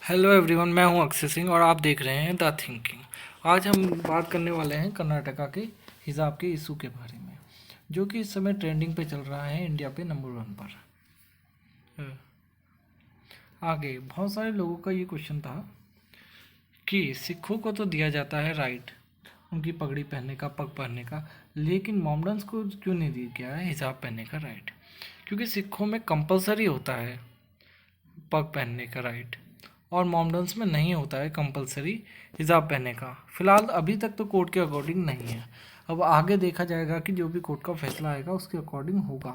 Hello everyone, मैं हूं अक्षय सिंह और आप देख रहे हैं द थिंकिंग। आज हम बात करने वाले हैं कर्नाटका के हिजाब के इशू के बारे में, जो कि इस समय ट्रेंडिंग पे चल रहा है, इंडिया पे नंबर 1 पर। आगे बहुत सारे लोगों का ये क्वेश्चन था कि सिखों को तो दिया जाता है राइट उनकी पगड़ी पहनने का, पग पहनने का, लेकिन मोमडन्स को क्यों नहीं दिया गया है हिजाब पहनने का राइट? क्योंकि सिखों में कंपलसरी होता है पग पहनने का राइट, और मोमडन्स में नहीं होता है कंपलसरी हिजाब पहनने का। फ़िलहाल अभी तक तो कोर्ट के अकॉर्डिंग नहीं है। अब आगे देखा जाएगा कि जो भी कोर्ट का फैसला आएगा उसके अकॉर्डिंग होगा।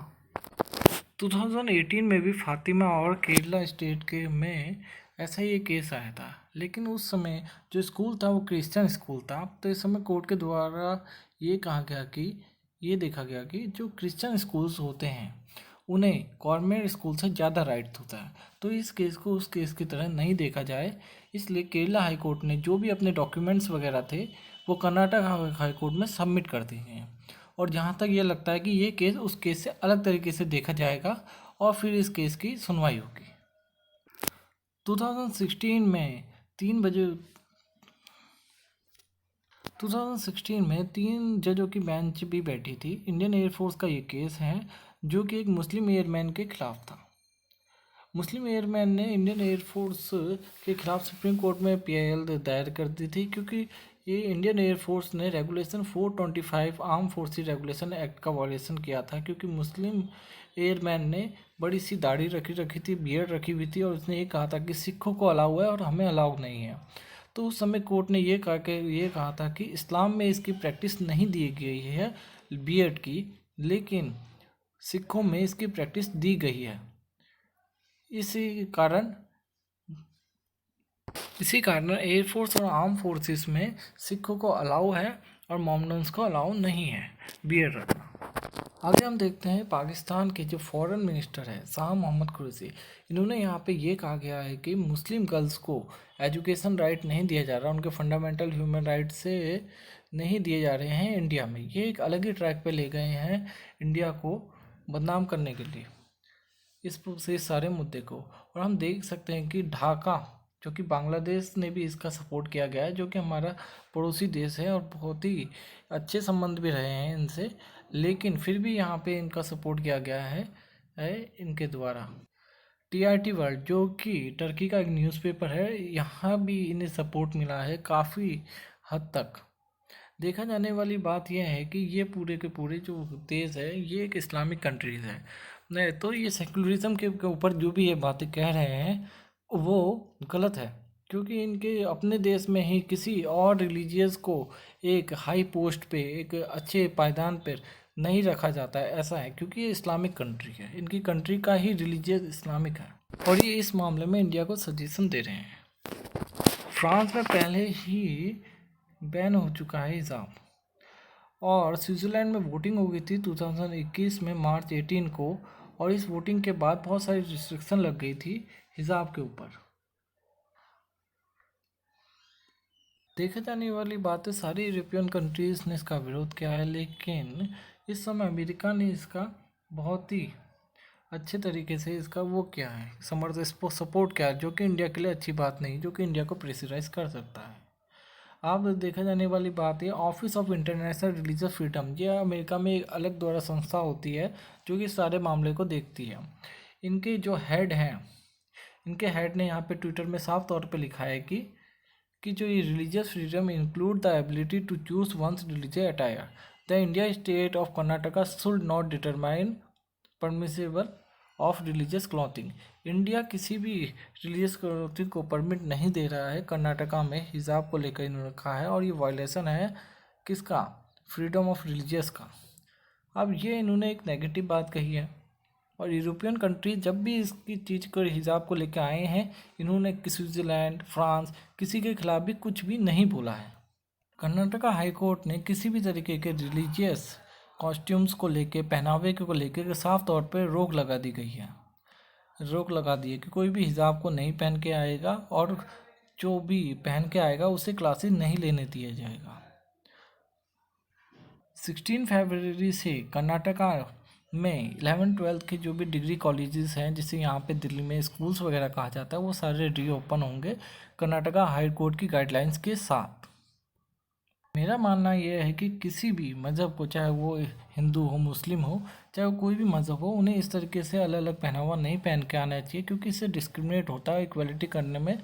2018 में भी फातिमा और केरला स्टेट के में ऐसा ही एक केस आया था, लेकिन उस समय जो स्कूल था वो क्रिश्चियन स्कूल था। तो इस समय कोर्ट के द्वारा ये कहा गया कि ये देखा गया कि जो क्रिश्चियन स्कूल्स होते हैं उन्हें गवर्नमेंट स्कूल से ज़्यादा राइट होता है, तो इस केस को उस केस की तरह नहीं देखा जाए। इसलिए केरला हाई कोर्ट ने जो भी अपने डॉक्यूमेंट्स वगैरह थे वो कर्नाटक हाई कोर्ट में सबमिट कर दिए हैं। और जहाँ तक ये लगता है कि ये केस उस केस से अलग तरीके से देखा जाएगा और फिर इस केस की सुनवाई होगी। 2016 में 3 बजे 2016 में 3 जजों की बेंच भी बैठी थी। इंडियन एयरफोर्स का ये केस है जो कि एक मुस्लिम एयरमैन के खिलाफ था। मुस्लिम एयरमैन ने इंडियन एयरफोर्स के खिलाफ सुप्रीम कोर्ट में पीआईएल दायर कर दी थी, क्योंकि ये इंडियन एयरफोर्स ने regulation 425 arm forces regulation act का वायलेशन किया था। क्योंकि मुस्लिम एयरमैन ने बड़ी सी दाढ़ी रखी थी, बियर्ड रखी हुई थी, और उसने ये कहा था कि सिखों को अलाउ है और हमें अलाउ नहीं है। तो उस समय कोर्ट ने ये कहा था कि इस्लाम में इसकी प्रैक्टिस नहीं दी गई है बियर्ड की, लेकिन सिखों में इसकी प्रैक्टिस दी गई है। इसी कारण एयरफोर्स और आर्म फोर्सेस में सिखों को अलाउ है और मोमडन्स को अलाउ नहीं है बियर्ड रखना। आगे हम देखते हैं पाकिस्तान के जो फॉरेन मिनिस्टर है शाह मोहम्मद कुरैशी। इन्होंने यहाँ पे ये कहा गया है कि मुस्लिम गर्ल्स को एजुकेशन राइट नहीं दिया जा रहा, उनके फंडामेंटल ह्यूमन राइट से नहीं दिए जा रहे हैं इंडिया में। ये एक अलग ही ट्रैक पे ले गए हैं इंडिया को बदनाम करने के लिए इस सारे मुद्दे को। और हम देख सकते हैं कि ढाका, जो कि बांग्लादेश ने भी इसका सपोर्ट किया गया है, जो कि हमारा पड़ोसी देश है और बहुत ही अच्छे संबंध भी रहे हैं इनसे, लेकिन फिर भी यहाँ पे इनका सपोर्ट किया गया है इनके द्वारा। टीआरटी वर्ल्ड, जो कि टर्की का एक न्यूज़पेपर है, यहाँ भी इन्हें सपोर्ट मिला है काफ़ी हद तक। देखा जाने वाली बात यह है कि ये पूरे के पूरे जो देश है ये एक इस्लामिक कंट्रीज है। नहीं तो ये सेकुलरिज्म के ऊपर जो भी ये बातें कह रहे हैं वो गलत है, क्योंकि इनके अपने देश में ही किसी और रिलीजियस को एक हाई पोस्ट पे, एक अच्छे पायदान पर नहीं रखा जाता है। ऐसा है क्योंकि ये इस्लामिक कंट्री है, इनकी कंट्री का ही रिलीजियस इस्लामिक है, और ये इस मामले में इंडिया को सजेशन दे रहे हैं। फ्रांस में पहले ही बैन हो चुका है हिजाब, और स्विट्ज़रलैंड में वोटिंग हो गई थी 2021 में मार्च 18 को, और इस वोटिंग के बाद बहुत सारी रिस्ट्रिक्शन लग गई थी हिजाब के ऊपर। देखा जाने वाली बात है सारी यूरोपियन कंट्रीज़ ने इसका विरोध किया है, लेकिन इस समय अमेरिका ने इसका बहुत ही अच्छे तरीके से इसका वो किया है, सपोर्ट किया है, जो कि इंडिया के लिए अच्छी बात नहीं, जो कि इंडिया को प्रेशराइज कर सकता है। आप देखा जाने वाली बात है office of international religious freedom, ये अमेरिका में एक अलग द्वारा संस्था होती है जो कि सारे मामले को देखती है। इनके जो हेड हैं, इनके हेड ने यहाँ पे ट्विटर में साफ तौर पे लिखा है कि जो ये religious freedom include the ability to choose one's religious attire, the India state of Karnataka should not determine permissible of religious clothing. India किसी भी रिलीजियस क्लॉथिंग को परमिट नहीं दे रहा है कर्नाटका में, हिजाब को लेकर इन्होंने रखा है, और ये वायलेशन है किसका? फ्रीडम ऑफ रिलीजियस का। अब ये इन्होंने एक नेगेटिव बात कही है, और यूरोपियन कंट्री जब भी इसकी चीज़ को हिजाब को लेकर आए हैं, इन्होंने स्विट्ज़रलैंड, फ्रांस, किसी के खिलाफ भी कुछ भी नहीं बोला है। कर्नाटका हाई कोर्ट ने किसी भी तरीके के रिलीजियस कॉस्ट्यूम्स को लेके, पहनावे को लेके साफ तौर पे रोक लगा दी गई है। रोक लगा दी है कि कोई भी हिजाब को नहीं पहन के आएगा, और जो भी पहन के आएगा उसे क्लासेस नहीं लेने दिया जाएगा। 16 फरवरी से कर्नाटका में 11th-12th के जो भी डिग्री कॉलेजेस हैं, जिसे यहाँ पे दिल्ली में स्कूल्स वगैरह कहा जाता है, वो सारे रीओपन होंगे कर्नाटका हाई कोर्ट की गाइडलाइंस के साथ। मेरा मानना ये है कि किसी भी मज़हब को, चाहे वो हिंदू हो, मुस्लिम हो, चाहे वो कोई भी मज़हब हो, उन्हें इस तरीके से अलग अलग पहनावा नहीं पहन के आना चाहिए, क्योंकि इससे डिस्क्रिमिनेट होता है, इक्वलिटी करने में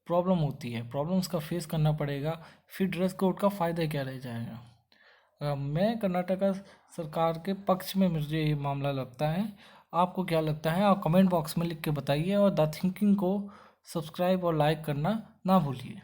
प्रॉब्लम होती है, प्रॉब्लम्स का फेस करना पड़ेगा। फिर ड्रेस कोड का फ़ायदा क्या रह जाएगा। मैं कर्नाटका सरकार के पक्ष में मुझे ये मामला लगता है। आपको क्या लगता है, आप कमेंट बॉक्स में लिख के बताइए, और द थिंकिंग को सब्सक्राइब और लाइक करना ना भूलिए।